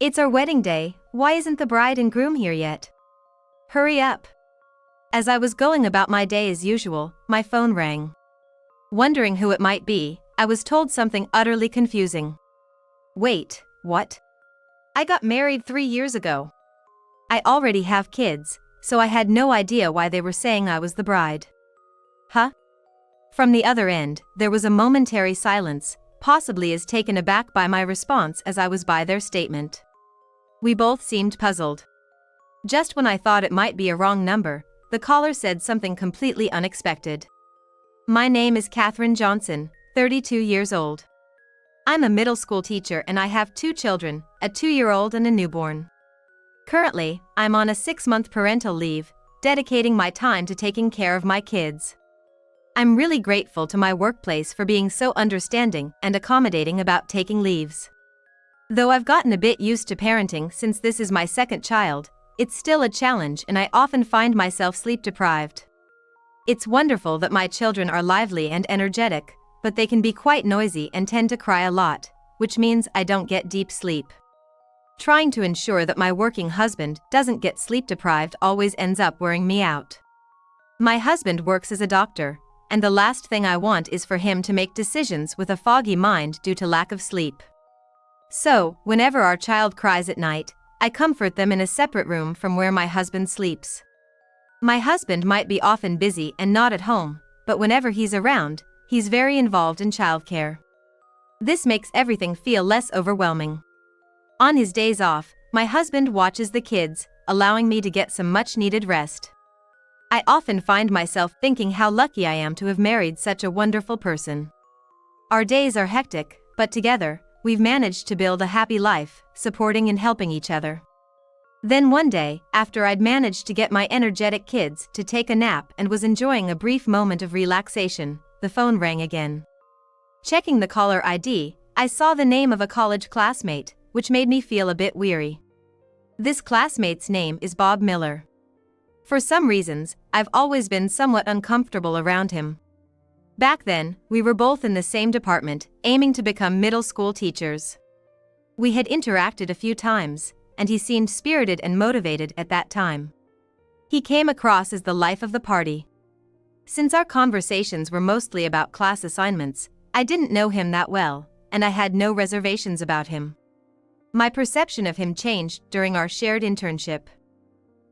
It's our wedding day, why isn't the bride and groom here yet? Hurry up. As I was going about my day as usual, my phone rang. Wondering who it might be, I was told something utterly confusing. Wait, what? I got married 3 years ago. I already have kids, so I had no idea why they were saying I was the bride. Huh? From the other end, there was a momentary silence, possibly as taken aback by my response as I was by their statement. We both seemed puzzled. Just when I thought it might be a wrong number, the caller said something completely unexpected. My name is Katherine Johnson, 32 years old. I'm a middle school teacher and I have 2 children, a 2-year-old and a newborn. Currently, I'm on a 6-month parental leave, dedicating my time to taking care of my kids. I'm really grateful to my workplace for being so understanding and accommodating about taking leaves. Though I've gotten a bit used to parenting since this is my 2nd child, it's still a challenge and I often find myself sleep-deprived. It's wonderful that my children are lively and energetic, but they can be quite noisy and tend to cry a lot, which means I don't get deep sleep. Trying to ensure that my working husband doesn't get sleep-deprived always ends up wearing me out. My husband works as a doctor, and the last thing I want is for him to make decisions with a foggy mind due to lack of sleep. So, whenever our child cries at night, I comfort them in a separate room from where my husband sleeps. My husband might be often busy and not at home, but whenever he's around, he's very involved in childcare. This makes everything feel less overwhelming. On his days off, my husband watches the kids, allowing me to get some much-needed rest. I often find myself thinking how lucky I am to have married such a wonderful person. Our days are hectic, but together, we've managed to build a happy life, supporting and helping each other. Then one day, after I'd managed to get my energetic kids to take a nap and was enjoying a brief moment of relaxation, the phone rang again. Checking the caller ID, I saw the name of a college classmate, which made me feel a bit weary. This classmate's name is Bob Miller. For some reasons, I've always been somewhat uncomfortable around him. Back then, we were both in the same department, aiming to become middle school teachers. We had interacted a few times, and he seemed spirited and motivated at that time. He came across as the life of the party. Since our conversations were mostly about class assignments, I didn't know him that well, and I had no reservations about him. My perception of him changed during our shared internship.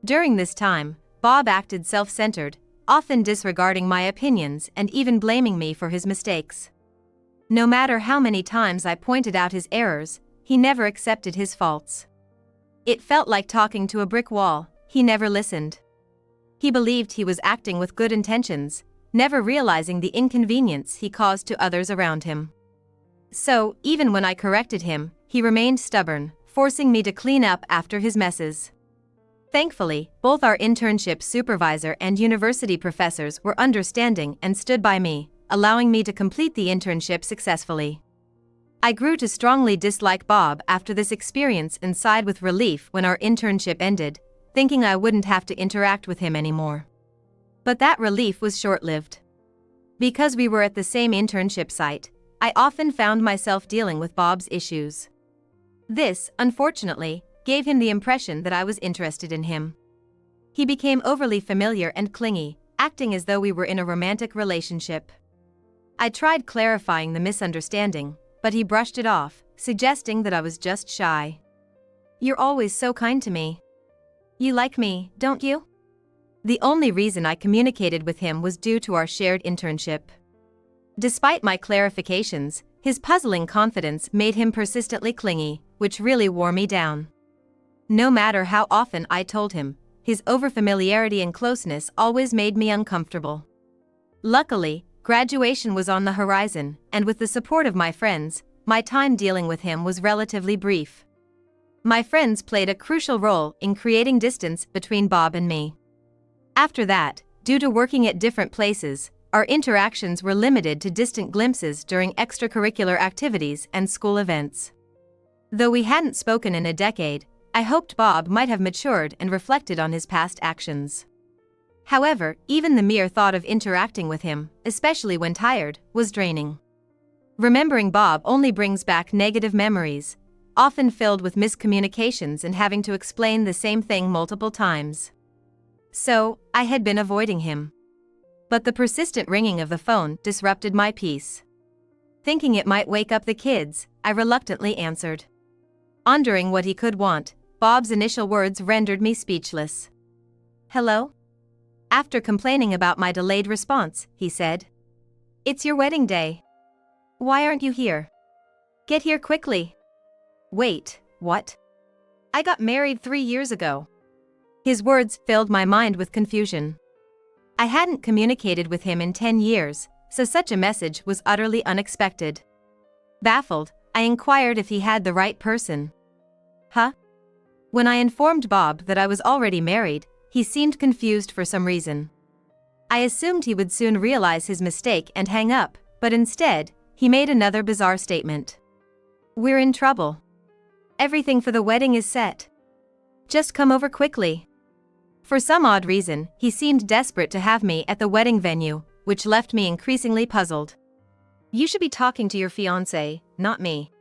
During this time, Bob acted self-centered, often disregarding my opinions and even blaming me for his mistakes. No matter how many times I pointed out his errors, he never accepted his faults. It felt like talking to a brick wall, he never listened. He believed he was acting with good intentions, never realizing the inconvenience he caused to others around him. So, even when I corrected him, he remained stubborn, forcing me to clean up after his messes. Thankfully, both our internship supervisor and university professors were understanding and stood by me, allowing me to complete the internship successfully. I grew to strongly dislike Bob after this experience and sighed with relief when our internship ended, thinking I wouldn't have to interact with him anymore. But that relief was short-lived. Because we were at the same internship site, I often found myself dealing with Bob's issues. This, unfortunately, gave him the impression that I was interested in him. He became overly familiar and clingy, acting as though we were in a romantic relationship. I tried clarifying the misunderstanding, but he brushed it off, suggesting that I was just shy. "You're always so kind to me. You like me, don't you?" The only reason I communicated with him was due to our shared internship. Despite my clarifications, his puzzling confidence made him persistently clingy, which really wore me down. No matter how often I told him, his overfamiliarity and closeness always made me uncomfortable. Luckily, graduation was on the horizon, and with the support of my friends, my time dealing with him was relatively brief. My friends played a crucial role in creating distance between Bob and me. After that, due to working at different places, our interactions were limited to distant glimpses during extracurricular activities and school events. Though we hadn't spoken in a decade, I hoped Bob might have matured and reflected on his past actions. However, even the mere thought of interacting with him, especially when tired, was draining. Remembering Bob only brings back negative memories, often filled with miscommunications and having to explain the same thing multiple times. So, I had been avoiding him. But the persistent ringing of the phone disrupted my peace. Thinking it might wake up the kids, I reluctantly answered. Wondering what he could want, Bob's initial words rendered me speechless. "Hello?" After complaining about my delayed response, he said. "It's your wedding day. Why aren't you here? Get here quickly." Wait, what? I got married 3 years ago. His words filled my mind with confusion. I hadn't communicated with him in 10 years, so such a message was utterly unexpected. Baffled, I inquired if he had the right person. Huh? When I informed Bob that I was already married, he seemed confused for some reason. I assumed he would soon realize his mistake and hang up, but instead, he made another bizarre statement. "We're in trouble. Everything for the wedding is set. Just come over quickly." For some odd reason, he seemed desperate to have me at the wedding venue, which left me increasingly puzzled. "You should be talking to your fiance, not me."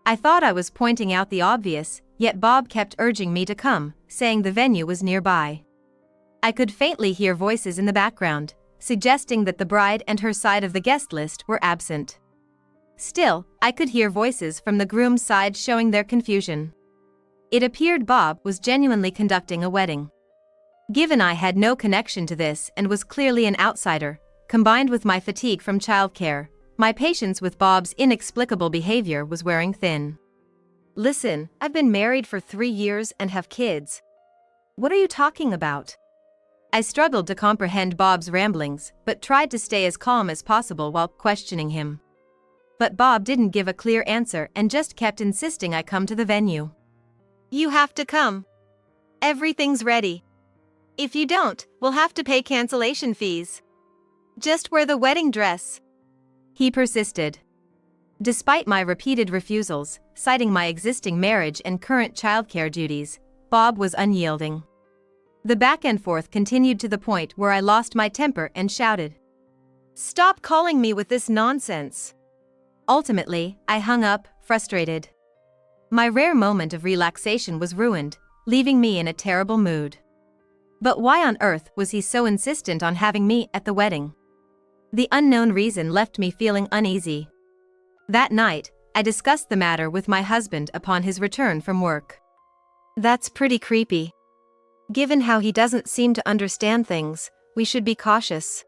I thought I was pointing out the obvious, yet Bob kept urging me to come, saying the venue was nearby. I could faintly hear voices in the background, suggesting that the bride and her side of the guest list were absent. Still, I could hear voices from the groom's side showing their confusion. It appeared Bob was genuinely conducting a wedding. Given I had no connection to this and was clearly an outsider, combined with my fatigue from childcare, my patience with Bob's inexplicable behavior was wearing thin. "Listen, I've been married for 3 years and have kids. What are you talking about?" I struggled to comprehend Bob's ramblings, but tried to stay as calm as possible while questioning him. But Bob didn't give a clear answer and just kept insisting I come to the venue. "You have to come. Everything's ready. If you don't, we'll have to pay cancellation fees. Just wear the wedding dress." He persisted. Despite my repeated refusals, citing my existing marriage and current childcare duties, Bob was unyielding. The back and forth continued to the point where I lost my temper and shouted, "Stop calling me with this nonsense." Ultimately, I hung up, frustrated. My rare moment of relaxation was ruined, leaving me in a terrible mood. But why on earth was he so insistent on having me at the wedding? The unknown reason left me feeling uneasy. That night, I discussed the matter with my husband upon his return from work. "That's pretty creepy. Given how he doesn't seem to understand things, we should be cautious,"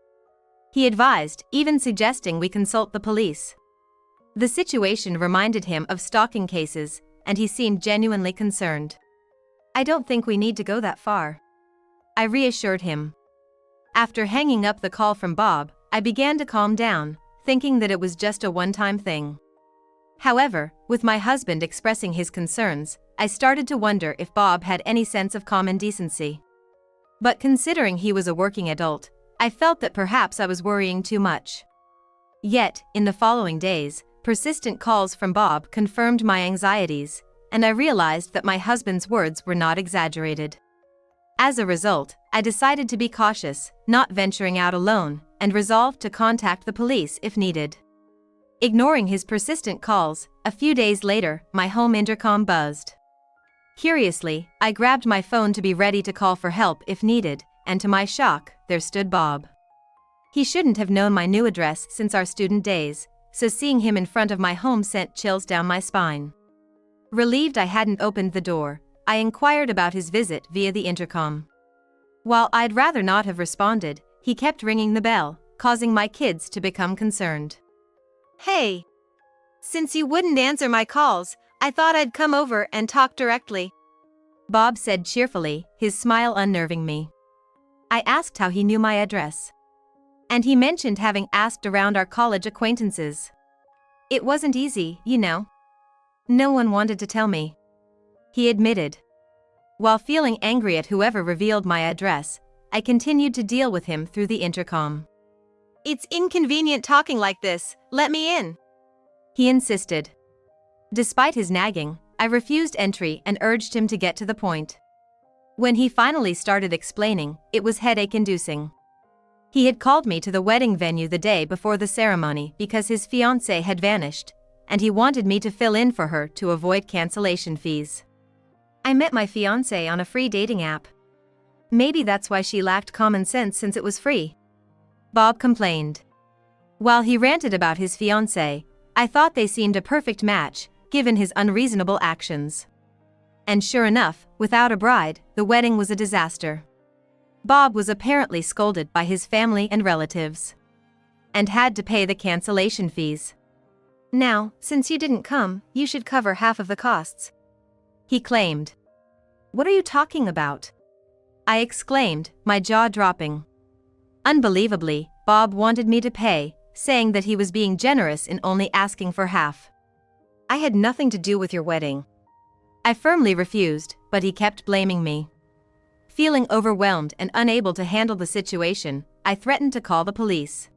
he advised, even suggesting we consult the police. The situation reminded him of stalking cases, and he seemed genuinely concerned. "I don't think we need to go that far," I reassured him. After hanging up the call from Bob, I began to calm down, thinking that it was just a one-time thing. However, with my husband expressing his concerns, I started to wonder if Bob had any sense of common decency. But considering he was a working adult, I felt that perhaps I was worrying too much. Yet, in the following days, persistent calls from Bob confirmed my anxieties, and I realized that my husband's words were not exaggerated. As a result, I decided to be cautious, not venturing out alone, and resolved to contact the police if needed. Ignoring his persistent calls, a few days later, my home intercom buzzed. Curiously, I grabbed my phone to be ready to call for help if needed, and to my shock, there stood Bob. He shouldn't have known my new address since our student days, so seeing him in front of my home sent chills down my spine. Relieved I hadn't opened the door, I inquired about his visit via the intercom. While I'd rather not have responded, he kept ringing the bell, causing my kids to become concerned. "Hey! Since you wouldn't answer my calls, I thought I'd come over and talk directly," Bob said cheerfully, his smile unnerving me. I asked how he knew my address. And he mentioned having asked around our college acquaintances. "It wasn't easy, you know. No one wanted to tell me," he admitted. While feeling angry at whoever revealed my address, I continued to deal with him through the intercom. "It's inconvenient talking like this, let me in," he insisted. Despite his nagging, I refused entry and urged him to get to the point. When he finally started explaining, it was headache-inducing. He had called me to the wedding venue the day before the ceremony because his fiance had vanished, and he wanted me to fill in for her to avoid cancellation fees. I met my fiance on a free dating app. Maybe that's why she lacked common sense since it was free. Bob complained. While he ranted about his fiance, I thought they seemed a perfect match, given his unreasonable actions. And sure enough, without a bride, the wedding was a disaster. Bob was apparently scolded by his family and relatives, and had to pay the cancellation fees. "Now, since you didn't come, you should cover half of the costs," he claimed. "What are you talking about?" I exclaimed, my jaw dropping. Unbelievably, Bob wanted me to pay, saying that he was being generous in only asking for half. "I had nothing to do with your wedding." I firmly refused, but he kept blaming me. Feeling overwhelmed and unable to handle the situation, I threatened to call the police.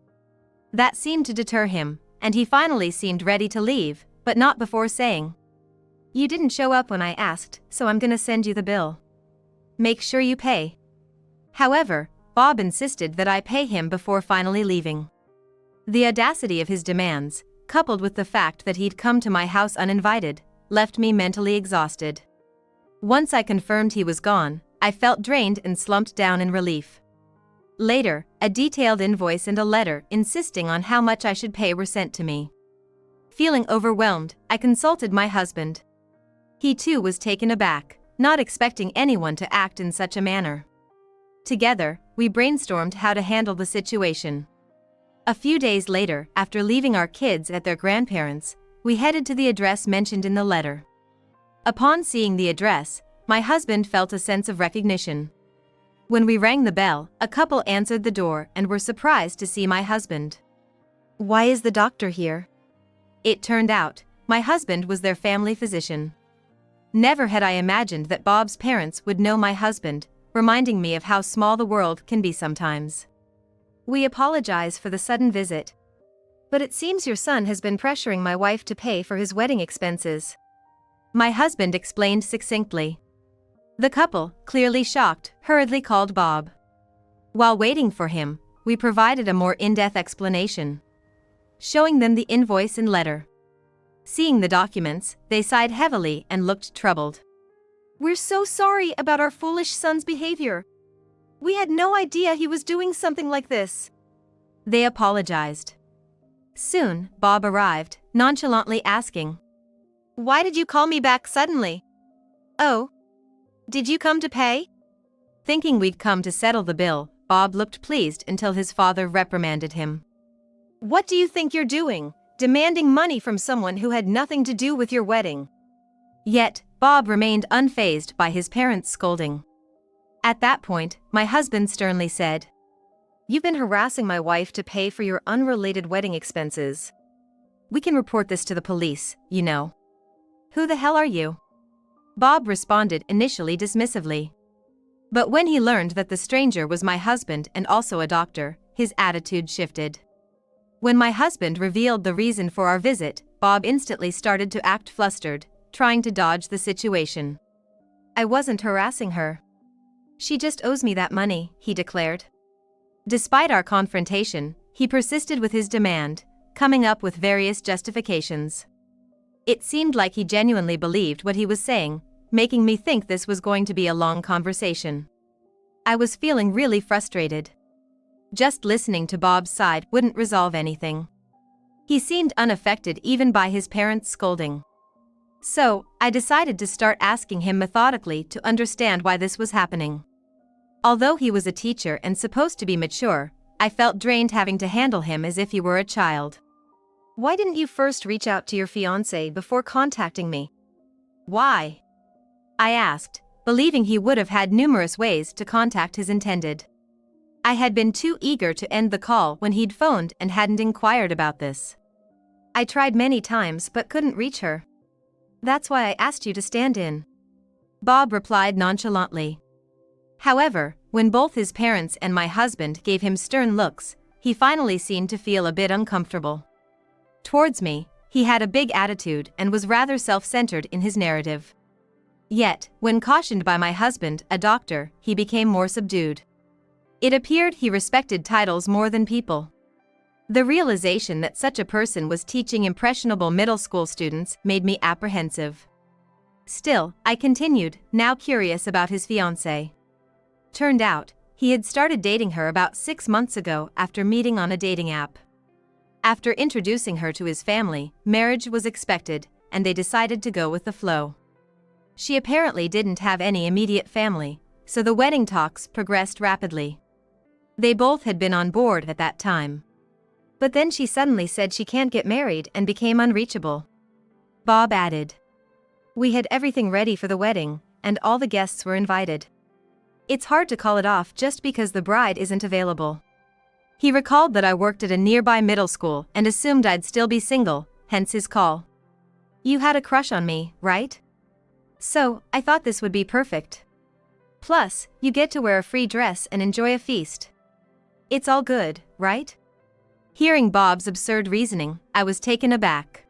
That seemed to deter him, and he finally seemed ready to leave, but not before saying, "You didn't show up when I asked, so I'm gonna send you the bill. Make sure you pay." However, Bob insisted that I pay him before finally leaving. The audacity of his demands, coupled with the fact that he'd come to my house uninvited, left me mentally exhausted. Once I confirmed he was gone, I felt drained and slumped down in relief. Later, a detailed invoice and a letter insisting on how much I should pay were sent to me. Feeling overwhelmed, I consulted my husband. He too was taken aback, not expecting anyone to act in such a manner. Together, we brainstormed how to handle the situation. A few days later, after leaving our kids at their grandparents', we headed to the address mentioned in the letter. Upon seeing the address, my husband felt a sense of recognition. When we rang the bell, a couple answered the door and were surprised to see my husband. "Why is the doctor here?" It turned out, my husband was their family physician. Never had I imagined that Bob's parents would know my husband, reminding me of how small the world can be sometimes. "We apologize for the sudden visit. But it seems your son has been pressuring my wife to pay for his wedding expenses," my husband explained succinctly. The couple, clearly shocked, hurriedly called Bob. While waiting for him, we provided a more in-depth explanation, showing them the invoice and letter. Seeing the documents, they sighed heavily and looked troubled. "We're so sorry about our foolish son's behavior. We had no idea he was doing something like this," they apologized. Soon, Bob arrived, nonchalantly asking, "Why did you call me back suddenly?" "Oh, did you come to pay?" Thinking we'd come to settle the bill, Bob looked pleased until his father reprimanded him. "What do you think you're doing, demanding money from someone who had nothing to do with your wedding?" Yet, Bob remained unfazed by his parents' scolding. At that point, my husband sternly said, "You've been harassing my wife to pay for your unrelated wedding expenses. We can report this to the police, you know." "Who the hell are you?" Bob responded initially dismissively. But when he learned that the stranger was my husband and also a doctor, his attitude shifted. When my husband revealed the reason for our visit, Bob instantly started to act flustered, trying to dodge the situation. "I wasn't harassing her. She just owes me that money," he declared. Despite our confrontation, he persisted with his demand, coming up with various justifications. It seemed like he genuinely believed what he was saying, making me think this was going to be a long conversation. I was feeling really frustrated. Just listening to Bob's side wouldn't resolve anything. He seemed unaffected even by his parents' scolding. So, I decided to start asking him methodically to understand why this was happening. Although he was a teacher and supposed to be mature, I felt drained having to handle him as if he were a child. "Why didn't you first reach out to your fiancé before contacting me?" "Why?" I asked, believing he would have had numerous ways to contact his intended. I had been too eager to end the call when he'd phoned and hadn't inquired about this. "I tried many times but couldn't reach her. That's why I asked you to stand in," Bob replied nonchalantly. However, when both his parents and my husband gave him stern looks, he finally seemed to feel a bit uncomfortable. Towards me, he had a big attitude and was rather self-centered in his narrative. Yet, when cautioned by my husband, a doctor, he became more subdued. It appeared he respected titles more than people. The realization that such a person was teaching impressionable middle school students made me apprehensive. Still, I continued, now curious about his fiancée. Turned out, he had started dating her about 6 months ago after meeting on a dating app. After introducing her to his family, marriage was expected, and they decided to go with the flow. She apparently didn't have any immediate family, so the wedding talks progressed rapidly. They both had been on board at that time. But then she suddenly said she can't get married and became unreachable. Bob added. We had everything ready for the wedding, and all the guests were invited. It's hard to call it off just because the bride isn't available. He recalled that I worked at a nearby middle school and assumed I'd still be single, hence his call. You had a crush on me, right? So, I thought this would be perfect. Plus, you get to wear a free dress and enjoy a feast. It's all good, right? Hearing Bob's absurd reasoning, I was taken aback.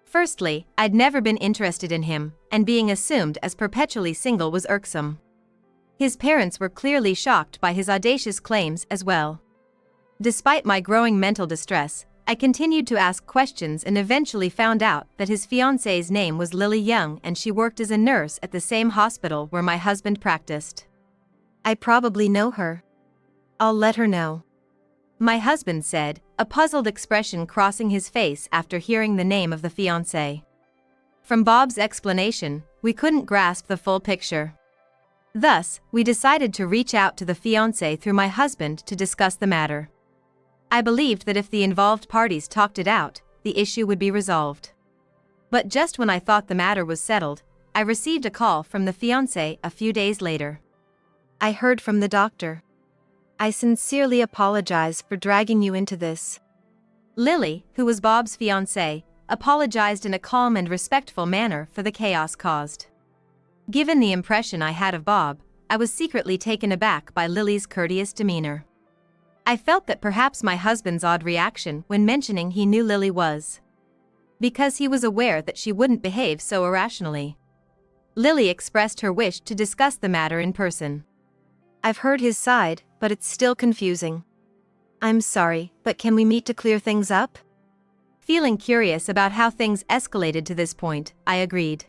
Firstly, I'd never been interested in him, and being assumed as perpetually single was irksome. His parents were clearly shocked by his audacious claims as well. Despite my growing mental distress, I continued to ask questions and eventually found out that his fiancée's name was Lily Young and she worked as a nurse at the same hospital where my husband practiced. I probably know her. I'll let her know. My husband said, a puzzled expression crossing his face after hearing the name of the fiancée. From Bob's explanation, we couldn't grasp the full picture. Thus, we decided to reach out to the fiancé through my husband to discuss the matter. I believed that if the involved parties talked it out, the issue would be resolved. But just when I thought the matter was settled, I received a call from the fiancé a few days later. I heard from the doctor. I sincerely apologize for dragging you into this. Lily, who was Bob's fiancée, apologized in a calm and respectful manner for the chaos caused. Given the impression I had of Bob, I was secretly taken aback by Lily's courteous demeanor. I felt that perhaps my husband's odd reaction when mentioning he knew Lily was because he was aware that she wouldn't behave so irrationally. Lily expressed her wish to discuss the matter in person. I've heard his side, but it's still confusing. I'm sorry, but can we meet to clear things up? Feeling curious about how things escalated to this point, I agreed.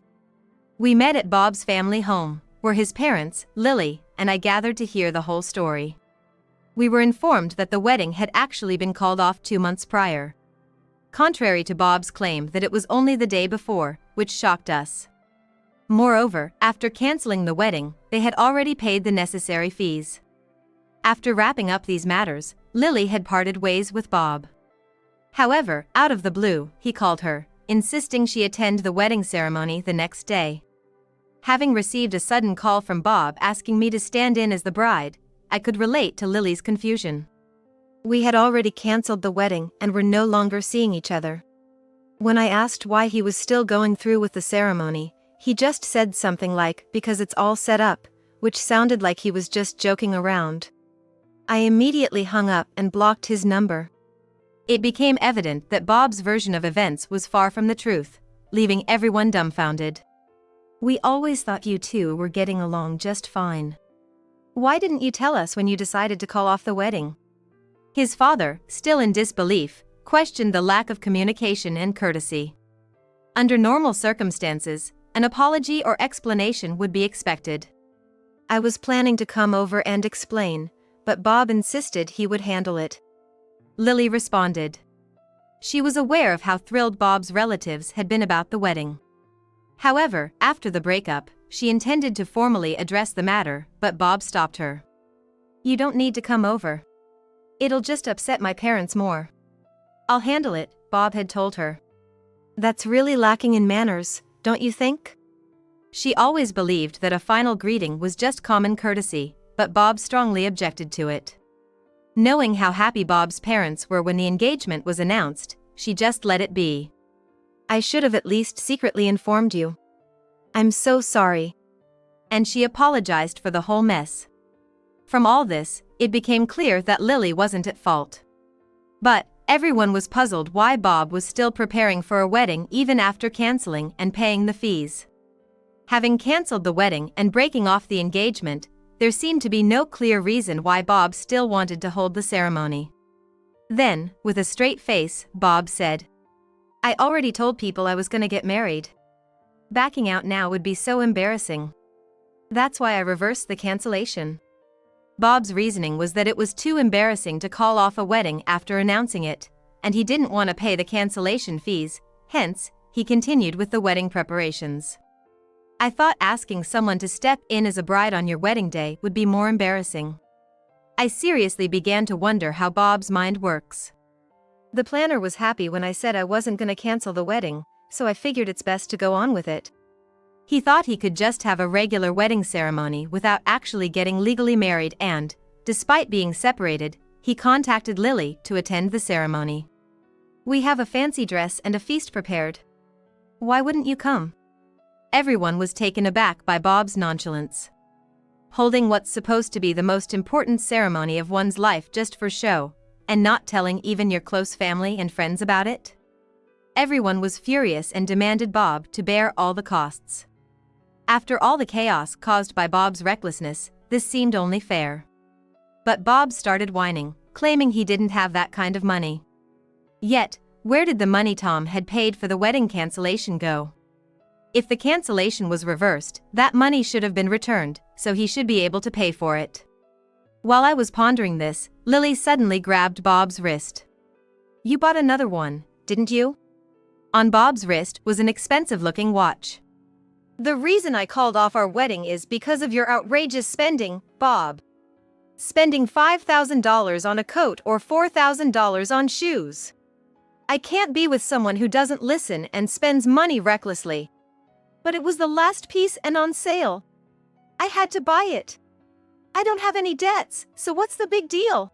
We met at Bob's family home, where his parents, Lily, and I gathered to hear the whole story. We were informed that the wedding had actually been called off 2 months prior. Contrary to Bob's claim that it was only the day before, which shocked us. Moreover, after canceling the wedding, they had already paid the necessary fees. After wrapping up these matters, Lily had parted ways with Bob. However, out of the blue, he called her, insisting she attend the wedding ceremony the next day. Having received a sudden call from Bob asking me to stand in as the bride, I could relate to Lily's confusion. We had already canceled the wedding and were no longer seeing each other. When I asked why he was still going through with the ceremony, he just said something like, because it's all set up, which sounded like he was just joking around. I immediately hung up and blocked his number. It became evident that Bob's version of events was far from the truth, leaving everyone dumbfounded. We always thought you two were getting along just fine. Why didn't you tell us when you decided to call off the wedding? His father, still in disbelief, questioned the lack of communication and courtesy. Under normal circumstances, an apology or explanation would be expected. I was planning to come over and explain, but Bob insisted he would handle it. Lily responded. She was aware of how thrilled Bob's relatives had been about the wedding. However, after the breakup, she intended to formally address the matter, but Bob stopped her. You don't need to come over. It'll just upset my parents more. I'll handle it, Bob had told her. That's really lacking in manners, don't you think? She always believed that a final greeting was just common courtesy, but Bob strongly objected to it. Knowing how happy Bob's parents were when the engagement was announced, she just let it be. I should have at least secretly informed you. I'm so sorry. And she apologized for the whole mess. From all this, it became clear that Lily wasn't at fault. But everyone was puzzled why Bob was still preparing for a wedding even after canceling and paying the fees. Having canceled the wedding and breaking off the engagement, there seemed to be no clear reason why Bob still wanted to hold the ceremony. Then, with a straight face, Bob said, "I already told people I was gonna get married. Backing out now would be so embarrassing. That's why I reversed the cancellation." Bob's reasoning was that it was too embarrassing to call off a wedding after announcing it, and he didn't want to pay the cancellation fees, hence, he continued with the wedding preparations. "I thought asking someone to step in as a bride on your wedding day would be more embarrassing." I seriously began to wonder how Bob's mind works. The planner was happy when I said I wasn't gonna cancel the wedding, so I figured it's best to go on with it. He thought he could just have a regular wedding ceremony without actually getting legally married and, despite being separated, he contacted Lily to attend the ceremony. "We have a fancy dress and a feast prepared. Why wouldn't you come?" Everyone was taken aback by Bob's nonchalance. Holding what's supposed to be the most important ceremony of one's life just for show, and not telling even your close family and friends about it? Everyone was furious and demanded Bob to bear all the costs. After all the chaos caused by Bob's recklessness, this seemed only fair. But Bob started whining, claiming he didn't have that kind of money. Yet, where did the money Tom had paid for the wedding cancellation go? If the cancellation was reversed, that money should have been returned, so he should be able to pay for it. While I was pondering this, Lily suddenly grabbed Bob's wrist. "You bought another one, didn't you?" On Bob's wrist was an expensive-looking watch. "The reason I called off our wedding is because of your outrageous spending, Bob. Spending $5,000 on a coat or $4,000 on shoes. I can't be with someone who doesn't listen and spends money recklessly. But it was the last piece and on sale. I had to buy it. I don't have any debts, so what's the big deal?"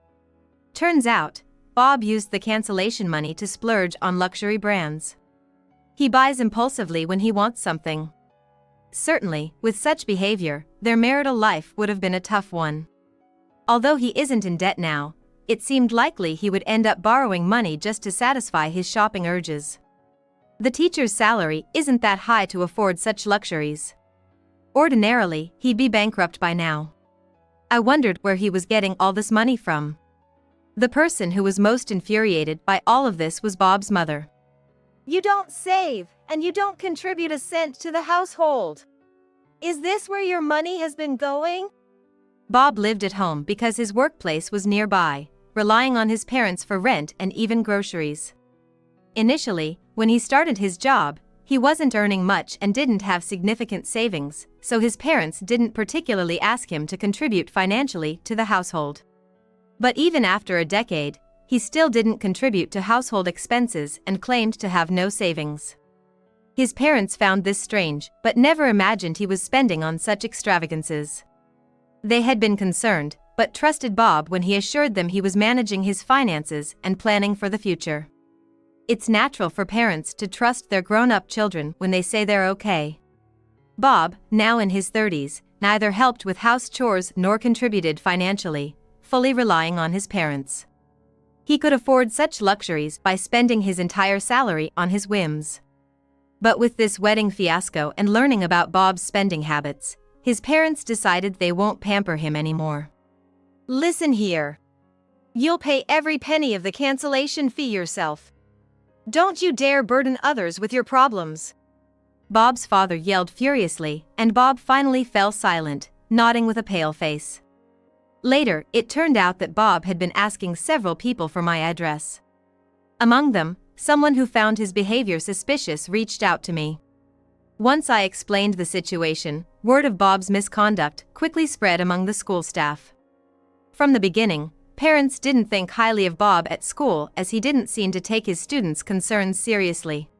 Turns out, Bob used the cancellation money to splurge on luxury brands. He buys impulsively when he wants something. Certainly, with such behavior, their marital life would have been a tough one. Although he isn't in debt now, it seemed likely he would end up borrowing money just to satisfy his shopping urges. The teacher's salary isn't that high to afford such luxuries. Ordinarily, he'd be bankrupt by now. I wondered where he was getting all this money from. The person who was most infuriated by all of this was Bob's mother. "You don't save, and you don't contribute a cent to the household. Is this where your money has been going?" Bob lived at home because his workplace was nearby, relying on his parents for rent and even groceries. Initially, when he started his job, he wasn't earning much and didn't have significant savings, so his parents didn't particularly ask him to contribute financially to the household. But even after a decade, he still didn't contribute to household expenses and claimed to have no savings. His parents found this strange, but never imagined he was spending on such extravagances. They had been concerned, but trusted Bob when he assured them he was managing his finances and planning for the future. It's natural for parents to trust their grown-up children when they say they're okay. Bob, now in his 30s, neither helped with house chores nor contributed financially, fully relying on his parents. He could afford such luxuries by spending his entire salary on his whims. But with this wedding fiasco and learning about Bob's spending habits, his parents decided they won't pamper him anymore. "Listen here. You'll pay every penny of the cancellation fee yourself. Don't you dare burden others with your problems." Bob's father yelled furiously, and Bob finally fell silent, nodding with a pale face. Later, it turned out that Bob had been asking several people for my address. Among them, someone who found his behavior suspicious reached out to me. Once I explained the situation, word of Bob's misconduct quickly spread among the school staff. From the beginning, parents didn't think highly of Bob at school as he didn't seem to take his students' concerns seriously.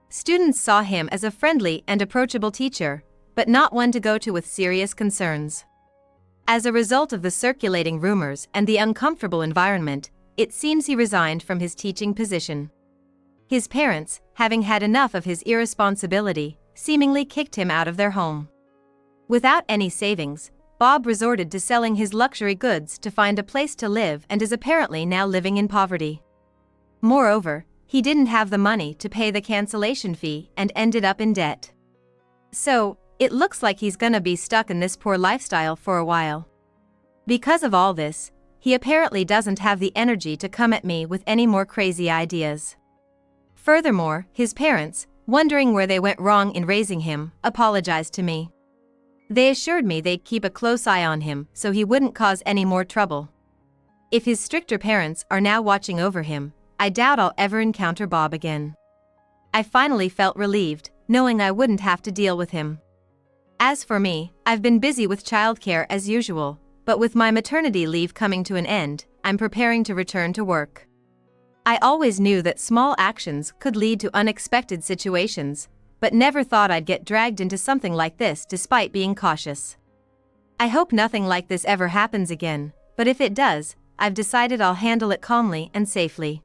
Students saw him as a friendly and approachable teacher, but not one to go to with serious concerns. As a result of the circulating rumors and the uncomfortable environment, it seems he resigned from his teaching position. His parents, having had enough of his irresponsibility, seemingly kicked him out of their home. Without any savings, Bob resorted to selling his luxury goods to find a place to live and is apparently now living in poverty. Moreover, he didn't have the money to pay the cancellation fee and ended up in debt. So, it looks like he's gonna be stuck in this poor lifestyle for a while. Because of all this, he apparently doesn't have the energy to come at me with any more crazy ideas. Furthermore, his parents, wondering where they went wrong in raising him, apologized to me. They assured me they'd keep a close eye on him so he wouldn't cause any more trouble. If his stricter parents are now watching over him, I doubt I'll ever encounter Bob again. I finally felt relieved, knowing I wouldn't have to deal with him. As for me, I've been busy with childcare as usual, but with my maternity leave coming to an end, I'm preparing to return to work. I always knew that small actions could lead to unexpected situations, but never thought I'd get dragged into something like this despite being cautious. I hope nothing like this ever happens again, but if it does, I've decided I'll handle it calmly and safely.